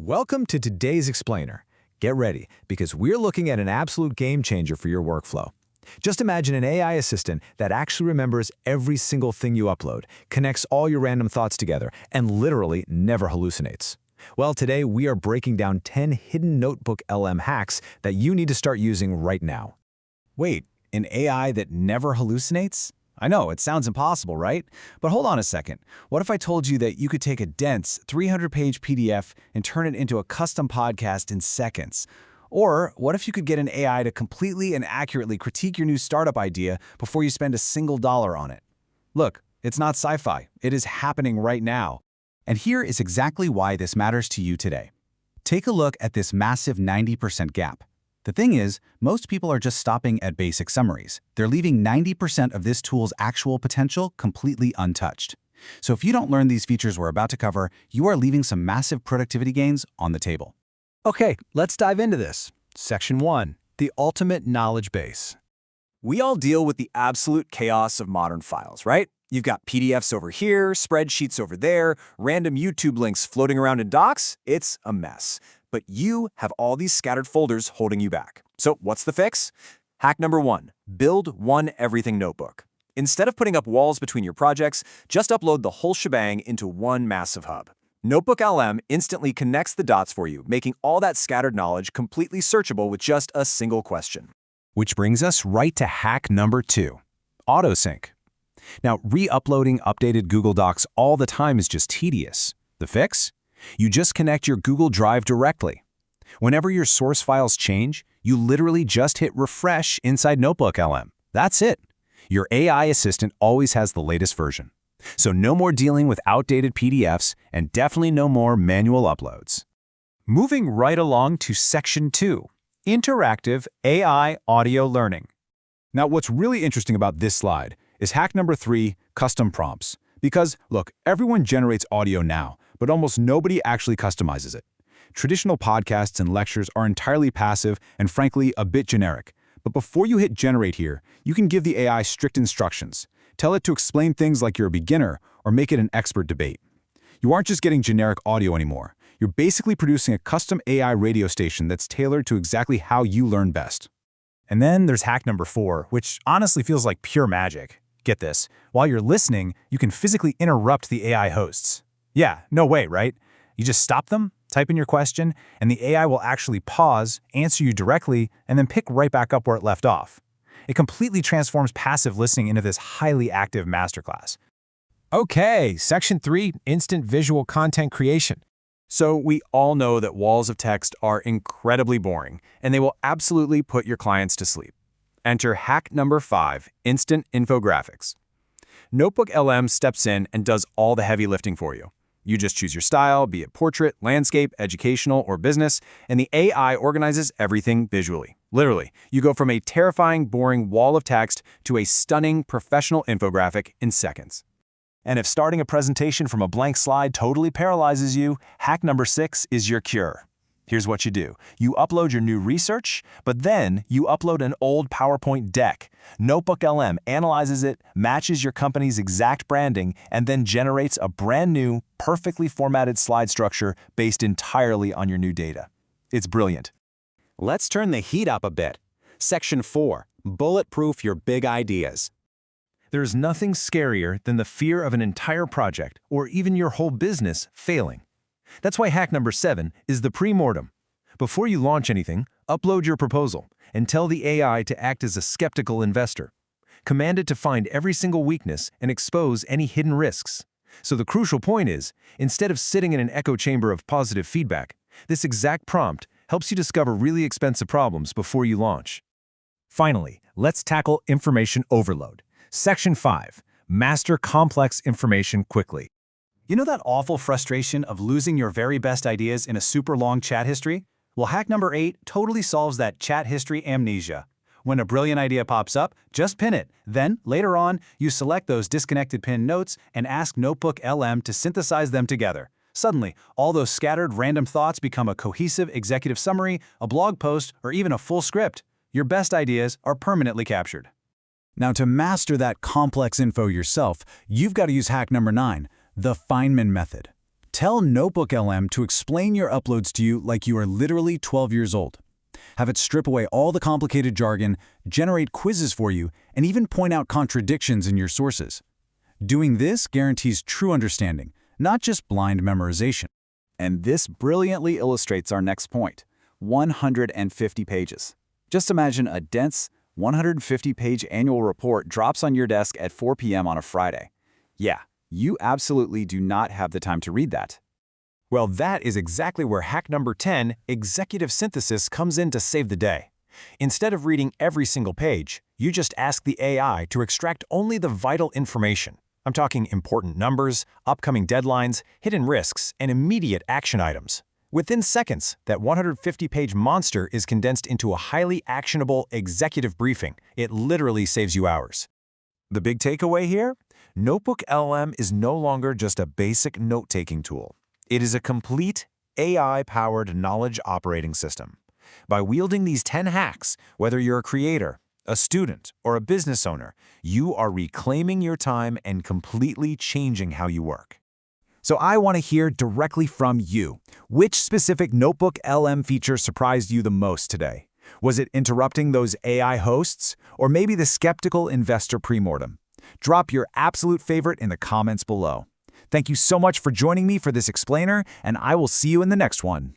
Welcome to today's Explainer. Get ready, because we're looking at an absolute game changer for your workflow. Just imagine an AI assistant that actually remembers every single thing you upload, connects all your random thoughts together, and literally never hallucinates. Well, today we are breaking down 10 hidden NotebookLM hacks that you need to start using right now. Wait, an AI that never hallucinates? I know, it sounds impossible, right? But hold on a second. What if I told you that you could take a dense 300-page PDF and turn it into a custom podcast in seconds? Or what if you could get an AI to completely and accurately critique your new startup idea before you spend a single dollar on it? Look, it's not sci-fi. It is happening right now. And here is exactly why this matters to you today. Take a look at this massive 90% gap. The thing is, most people are just stopping at basic summaries. They're leaving 90% of this tool's actual potential completely untouched. So if you don't learn these features we're about to cover, you are leaving some massive productivity gains on the table. Okay, let's dive into this. Section 1. The ultimate knowledge base. We all deal with the absolute chaos of modern files, right? You've got PDFs over here, spreadsheets over there, random YouTube links floating around in docs. It's a mess. But you have all these scattered folders holding you back. So what's the fix? Hack number 1, build one everything notebook. Instead of putting up walls between your projects, just upload the whole shebang into one massive hub. NotebookLM instantly connects the dots for you, making all that scattered knowledge completely searchable with just a single question. Which brings us right to hack number 2, autosync. Now, re-uploading updated Google Docs all the time is just tedious. The fix? You just connect your Google Drive directly. Whenever your source files change, you literally just hit refresh inside NotebookLM. That's it. Your AI assistant always has the latest version. So no more dealing with outdated PDFs, and definitely no more manual uploads. Moving right along to Section 2, interactive AI audio learning. Now, what's really interesting about this slide is hack number 3, custom prompts. Because, look, everyone generates audio now, but almost nobody actually customizes it. Traditional podcasts and lectures are entirely passive and, frankly, a bit generic. But before you hit generate here, you can give the AI strict instructions. Tell it to explain things like you're a beginner or make it an expert debate. You aren't just getting generic audio anymore. You're basically producing a custom AI radio station that's tailored to exactly how you learn best. And then there's hack number 4, which honestly feels like pure magic. Get this, while you're listening, you can physically interrupt the AI hosts. Yeah, no way, right? You just stop them, type in your question, and the AI will actually pause, answer you directly, and then pick right back up where it left off. It completely transforms passive listening into this highly active masterclass. Okay, Section 3, instant visual content creation. So we all know that walls of text are incredibly boring, and they will absolutely put your clients to sleep. Enter hack number 5, instant infographics. NotebookLM steps in and does all the heavy lifting for you. You just choose your style, be it portrait, landscape, educational, or business, and the AI organizes everything visually. Literally, you go from a terrifying, boring wall of text to a stunning, professional infographic in seconds. And if starting a presentation from a blank slide totally paralyzes you, hack number 6 is your cure. Here's what you do. You upload your new research, but then you upload an old PowerPoint deck. NotebookLM analyzes it, matches your company's exact branding, and then generates a brand new, perfectly formatted slide structure based entirely on your new data. It's brilliant. Let's turn the heat up a bit. Section 4, bulletproof your big ideas. There's nothing scarier than the fear of an entire project or even your whole business failing. That's why hack number 7 is the premortem. Before you launch anything, upload your proposal and tell the AI to act as a skeptical investor. Command it to find every single weakness and expose any hidden risks. So the crucial point is, instead of sitting in an echo chamber of positive feedback, this exact prompt helps you discover really expensive problems before you launch. Finally, let's tackle information overload. Section 5, master complex information quickly. You know that awful frustration of losing your very best ideas in a super long chat history? Well, hack number 8 totally solves that chat history amnesia. When a brilliant idea pops up, just pin it. Then, later on, you select those disconnected pinned notes and ask NotebookLM to synthesize them together. Suddenly, all those scattered random thoughts become a cohesive executive summary, a blog post, or even a full script. Your best ideas are permanently captured. Now, to master that complex info yourself, you've got to use hack number 9, the Feynman method. Tell NotebookLM to explain your uploads to you like you are literally 12 years old. Have it strip away all the complicated jargon, generate quizzes for you, and even point out contradictions in your sources. Doing this guarantees true understanding, not just blind memorization. And this brilliantly illustrates our next point: 150 pages. Just imagine a dense, 150-page annual report drops on your desk at 4 p.m. on a Friday. Yeah, you absolutely do not have the time to read that. Well, that is exactly where hack number 10, executive synthesis, comes in to save the day. Instead of reading every single page, you just ask the AI to extract only the vital information. I'm talking important numbers, upcoming deadlines, hidden risks, and immediate action items. Within seconds, that 150-page monster is condensed into a highly actionable executive briefing. It literally saves you hours. The big takeaway here? NotebookLM is no longer just a basic note-taking tool. It is a complete AI-powered knowledge operating system. By wielding these 10 hacks, whether you're a creator, a student, or a business owner, you are reclaiming your time and completely changing how you work. So I want to hear directly from you. Which specific NotebookLM feature surprised you the most today? Was it interrupting those AI hosts, or maybe the skeptical investor premortem? Drop your absolute favorite in the comments below. Thank you so much for joining me for this explainer, and I will see you in the next one.